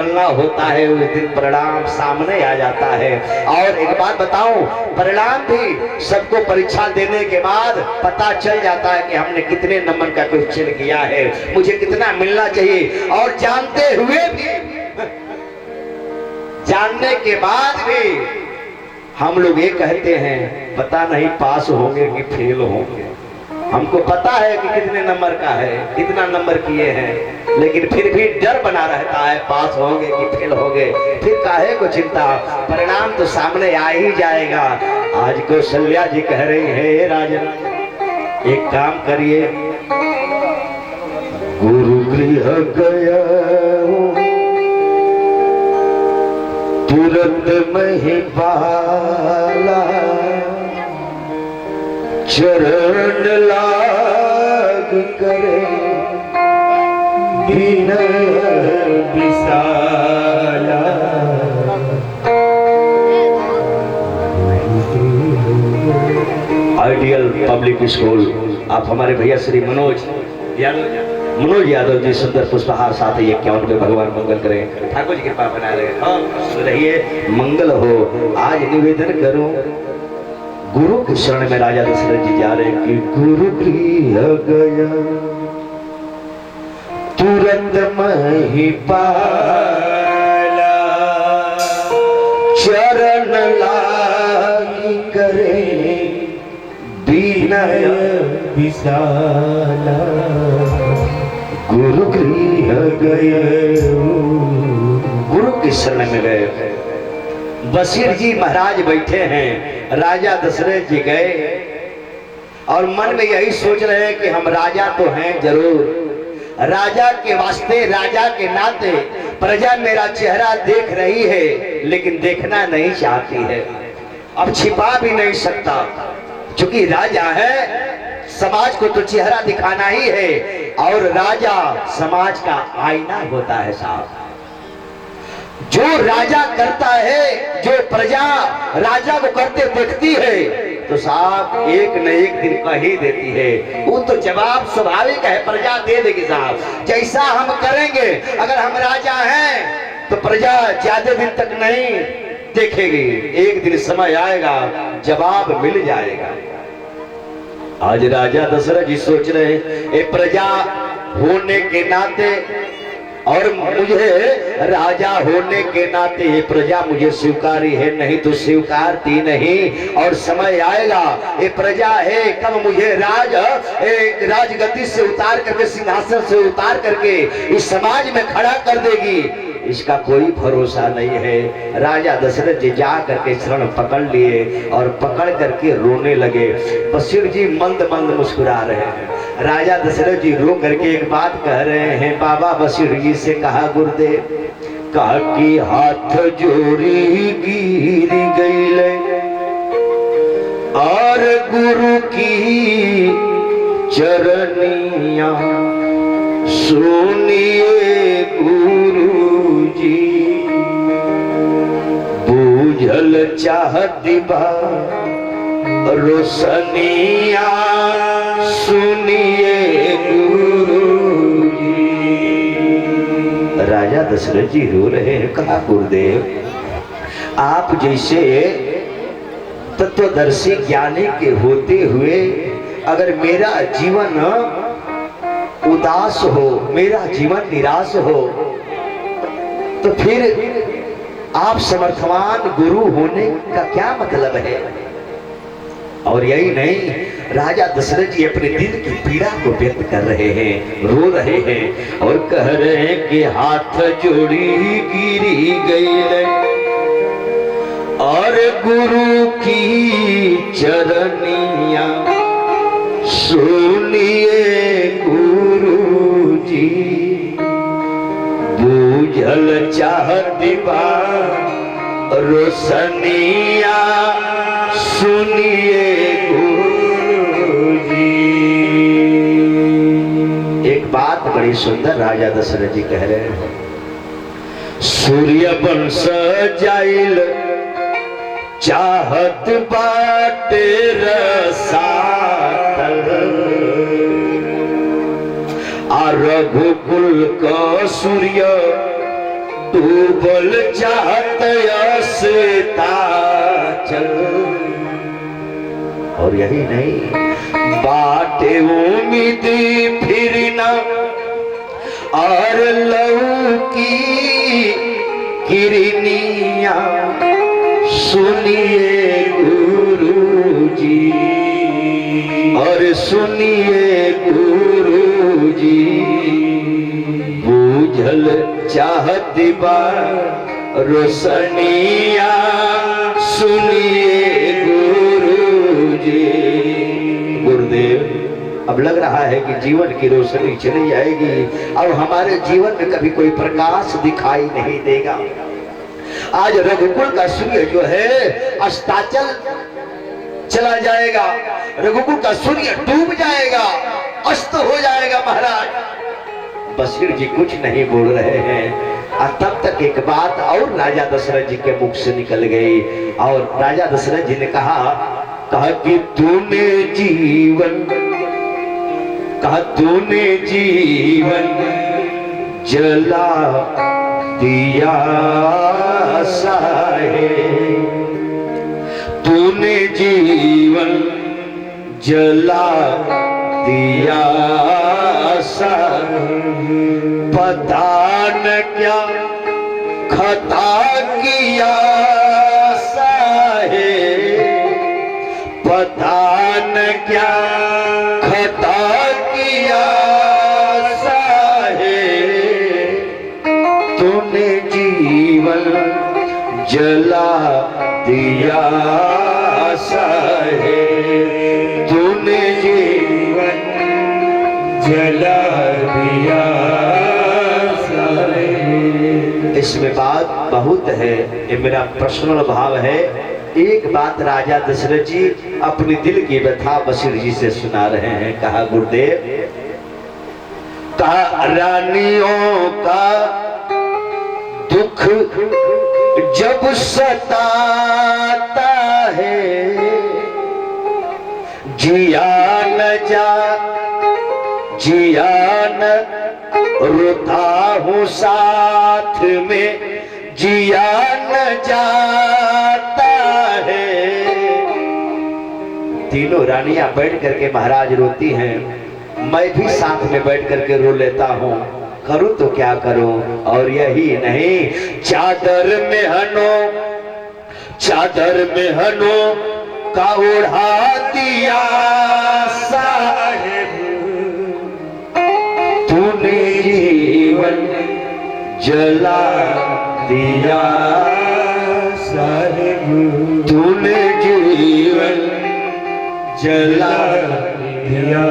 होता है उस दिन परिणाम सामने आ जाता है। और एक बात बताऊं, परिणाम भी सबको परीक्षा देने के बाद पता चल जाता है कि हमने कितने नंबर का क्वेश्चन किया है, मुझे कितना मिलना चाहिए। और जानते हुए भी, जानने के बाद भी हम लोग ये कहते हैं पता नहीं पास होंगे कि फेल होंगे। हमको पता है कि कितने नंबर का है, कितना नंबर किए हैं, लेकिन फिर भी डर बना रहता है पास होंगे कि फेल होंगे। फिर काहे को चिंता, परिणाम तो सामने आ ही जाएगा। आज कौशल्या जी कह रही है राजन एक काम करिए, गुरु गृह गया तुरंत में बाला चरण लाग करे विनय विशाला। आइडियल पब्लिक स्कूल, आप हमारे भैया श्री मनोज यादव जी सुंदर पुष्पहार साथ ही 51 पे भगवान मंगल करें, ठाकुर जी कृपा बना रहिए, मंगल हो। आज निवेदन करूं, गुरु के शरण में राजा दशरथ जी जा रहे कि गुरु गृह गया तुरंत महिपाला चरण लागी करे विनय विशाला। गुरु गृह गए, गुरु के शरण में गए। बशीर जी महाराज बैठे हैं, राजा दशरथ जी गए और मन में यही सोच रहे हैं कि हम राजा तो हैं जरूर, राजा के वास्ते, राजा के नाते प्रजा मेरा चेहरा देख रही है लेकिन देखना नहीं चाहती है। अब छिपा भी नहीं सकता, क्योंकि राजा है, समाज को तो चेहरा दिखाना ही है और राजा समाज का आईना होता है साहब। जो राजा करता है, जो प्रजा राजा को करते देखती है तो साहब एक न एक दिन कह ही देती है। वो तो जवाब स्वाभाविक है, प्रजा दे देगी साहब। जैसा हम करेंगे, अगर हम राजा हैं तो प्रजा ज्यादा दिन तक नहीं देखेगी, एक दिन समय आएगा जवाब मिल जाएगा। आज राजा दशरथ जी सोच रहे हैं ए प्रजा होने के नाते और मुझे राजा होने के नाते ये प्रजा मुझे स्वीकारी है, नहीं तो स्वीकारती नहीं। और समय आएगा ये प्रजा है कब मुझे राजगद्दी से उतार करके, सिंहासन से उतार करके इस समाज में खड़ा कर देगी, इसका कोई भरोसा नहीं है। राजा दशरथ जी जा करके शरण पकड़ लिए और पकड़ करके रोने लगे। बशीर जी मंद मंद मुस्कुरा रहे हैं। राजा दशरथ जी रो करके एक बात कह रहे हैं, बाबा बशीर जी से कहा गुरुदेव, कहा कि हाथ जोड़ी गिर गई और गुरु की चरनिया सुनिए गुरु जी, बूझल चाहती बा रोशनिया सुनिए गुरु जी। राजा दशरथ जी रो रहे हैं, कहा गुरुदेव आप जैसे तत्वदर्शी ज्ञानी के होते हुए अगर मेरा जीवन उदास हो, मेरा जीवन निराश हो, तो फिर आप समर्थवान गुरु होने का क्या मतलब है। और यही नहीं, राजा दशरथ जी अपने दिल की पीड़ा को व्यक्त कर रहे हैं, रो रहे हैं और कह रहे हैं कि हाथ जोड़ी गिरी गई और गुरु की चरनिया सुनिए गुरु जी, बूझल चाहती बा रोशनिया सुनिए गुरु जी। एक बात बड़ी सुंदर राजा दशरथ जी कह रहे हैं, सूर्य वंश जाइल चाहत बाटे रसातल, आ रघुकुल का सूर्य डूबल चाहत असता चल। और यही नहीं, बाटे उम्मीद फिर न और लहू की किरनिया, सुनिए गुरुजी और सुनिए गुरुजी, बूझल चाहत बा रोशनिया, सुनिए गुरुजी। गुरुदेव, अब लग रहा है कि जीवन की रोशनी चली जाएगी, अब हमारे जीवन में कभी कोई प्रकाश दिखाई नहीं देगा। आज रघुकुल का सूर्य जो है अस्ताचल चला जाएगा, रघुकुल का सूर्य डूब जाएगा, अस्त हो जाएगा महाराज। बशीर जी कुछ नहीं बोल रहे हैं। और तब तक एक बात और राजा दशरथ जी के मुख से निकल गई, और राजा दशरथ जी ने कहा कि तूने जीवन जला दिया साहे, तूने जीवन जला दिया साहे, पता न क्या खता किया साहे, पता न क्या खता किया साहे, तूने जीवन जला दिया साहे, तूने जीवन जला दिया साहे। इसमें बात बहुत है, ये मेरा पर्सनल भाव है। एक बात राजा दशरथ जी अपनी दिल की व्यथा बशीर जी से सुना रहे हैं। कहा गुरुदेव, कहा रानियों का दुख जब सताता है, जिया न रोता हूँ साथ में, जिया न जाता है। तीनों रानियां बैठ करके महाराज रोती हैं, मैं भी साथ में बैठ करके रो लेता हूँ, करूं तो क्या करूं। और यही नहीं, चादर में हनो का उड़ा दिया साहेब, तूने जीवन जला दिया साहेब, तूने जीवन जला दिया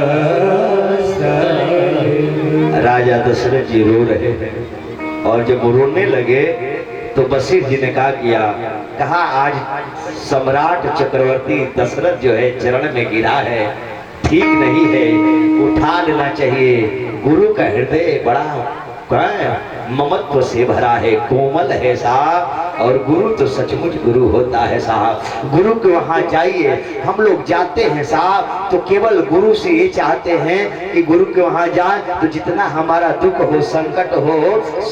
साहेब। राजा दशरथ जी रो रहे हैं, और जब रोने लगे तो बशीर जी ने कहा आज सम्राट चक्रवर्ती दशरथ जो है चरण में गिरा है, ठीक नहीं है, उठा लेना चाहिए। गुरु का हृदय बड़ा ममत्व से भरा है, कोमल है साहब, और गुरु तो सचमुच गुरु होता है साहब। गुरु के वहां जाइए, हम लोग जाते हैं साहब तो केवल गुरु से ये चाहते हैं कि गुरु के वहां जाए तो जितना हमारा दुख हो, संकट हो,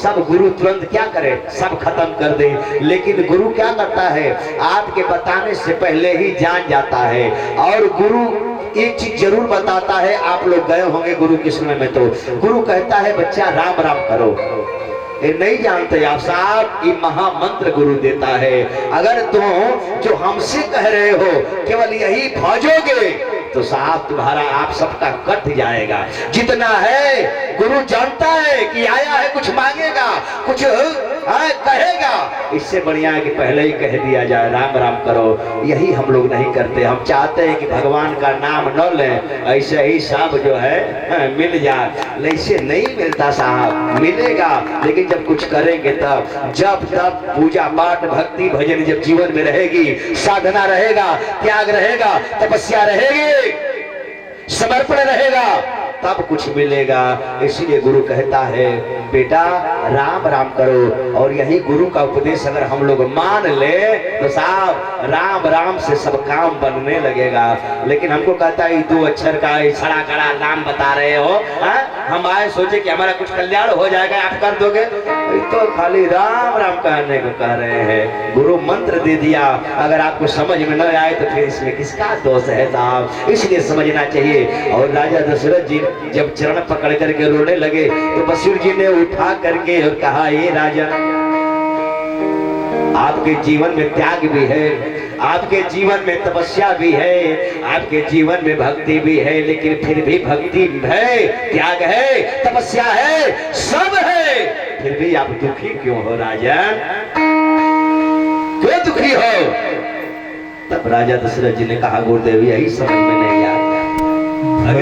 सब गुरु तुरंत क्या करे, सब खत्म कर दे। लेकिन गुरु क्या करता है, आपके बताने से पहले ही जान जाता है। और गुरु एक चीज जरूर बताता है, आप लोग गए होंगे गुरु के समय में, तो गुरु कहता है बच्चा राम राम करो। ये नहीं जानते आप साहब, ये महामंत्र गुरु देता है। अगर तुम जो हमसे कह रहे हो केवल यही भजोगे तो साहब तुम्हारा आप सबका कट जाएगा। जितना है गुरु जानता है कि आया है कुछ मांगेगा, कुछ कहेगा, इससे बढ़िया है कि पहले ही कह दिया जाए राम राम करो। यही हम लोग नहीं करते। हम चाहते हैं कि भगवान का नाम न लें, ऐसे ही सब जो है मिल जाए। ऐसे नहीं मिलता साहब, मिलेगा लेकिन जब कुछ करेंगे तब। जब तब पूजा पाठ भक्ति भजन जब जीवन में रहेगी, साधना रहेगा, त्याग रहेगा, तपस्या रहेगी, समर्पण रहेगा, तब कुछ मिलेगा। इसलिए गुरु कहता है बेटा राम राम करो। और यही गुरु का उपदेश अगर हम लोग मान ले तो साहब राम राम से सब काम बनने लगेगा। लेकिन हमको कहता है 2 अक्षर का सड़ा कड़ा नाम बता रहे हो, हम आए सोचे कि हमारा कुछ कल्याण हो जाएगा, आप कर दोगे। तो खाली राम राम कहने को कह रहे हैं, गुरु मंत्र दे दिया। अगर आपको समझ में न आए तो फिर इसमें किसका दोष है साहब, इसलिए समझना चाहिए। और राजा दशरथ जी जब चरण पकड़ करके रोने लगे तो बशीर जी ने उठा करके और कहा, ये राजा, आपके जीवन में त्याग भी है, आपके जीवन में तपस्या भी है, आपके जीवन में भक्ति भी है, लेकिन फिर भी भक्ति है, त्याग है, तपस्या है, सब है, फिर भी आप दुखी क्यों हो राजन, क्यों दुखी हो? तब राजा दशरथ जी ने कहा, गुरुदेव यही समझ में नहीं